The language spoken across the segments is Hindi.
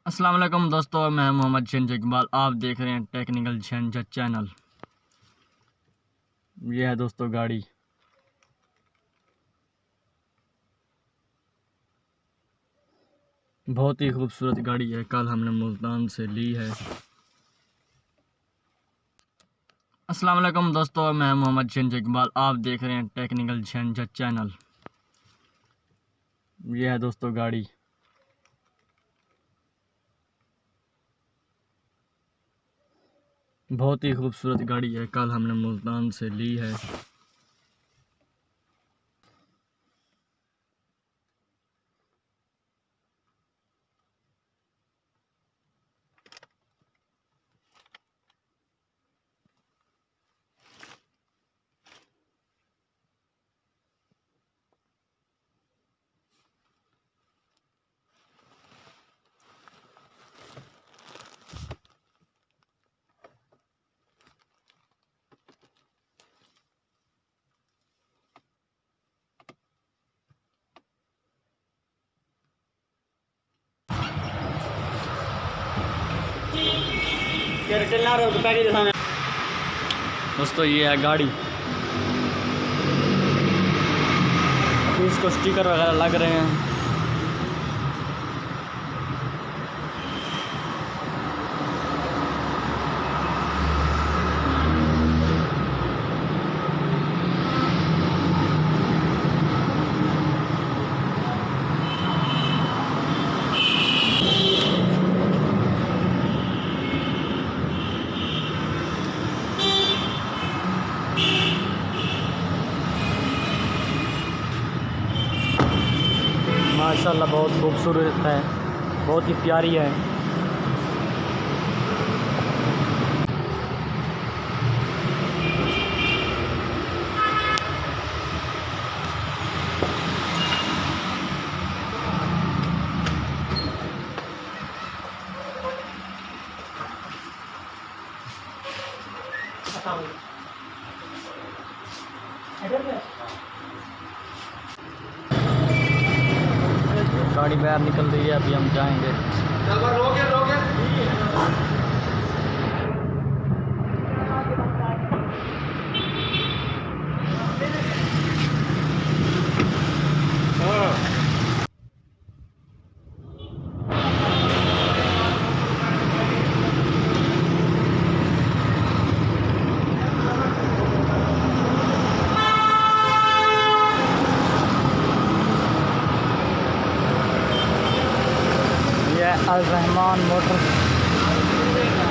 अस्सलाम वालेकुम दोस्तों, मैं मोहम्मद शहनशाह। आप देख रहे हैं टेक्निकल शहनशाह चैनल। ये है दोस्तों गाड़ी। बहुत ही खूबसूरत गाड़ी है, कल हमने मुल्तान से ली है। अस्सलाम वालेकुम दोस्तों, मैं मोहम्मद शहनशाह। आप देख रहे हैं टेक्निकल शहनशाह चैनल। ये है दोस्तों गाड़ी। बहुत ही खूबसूरत गाड़ी है, कल हमने मुल्तान से ली है। दोस्तों ये है गाड़ी। इसको स्टिकर वगैरह लग रहे हैं। माशाल्लाह बहुत खूबसूरत है, बहुत ही प्यारी है। गाड़ी बाहर निकल रही है, अभी हम जाएंगे। अल रहमान मोटर,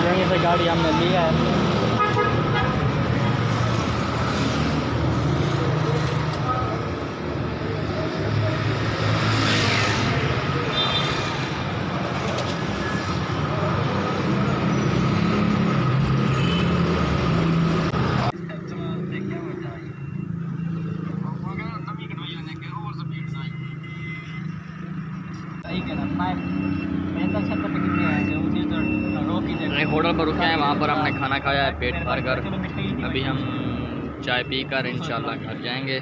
यहीं से गाड़ी हमने लिया है। होटल पर रुके हैं, वहाँ पर हमने खाना खाया है पेट भर कर। अभी हम चाय पी कर इंशाल्लाह घर जाएंगे।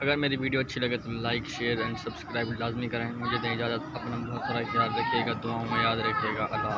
अगर मेरी वीडियो अच्छी लगे तो लाइक शेयर एंड सब्सक्राइब लाजमी करें। मुझे दें इजाज़त। अपना बहुत सारा ख्याल रखिएगा, दुआओं में याद रखिएगा। अल्लाह।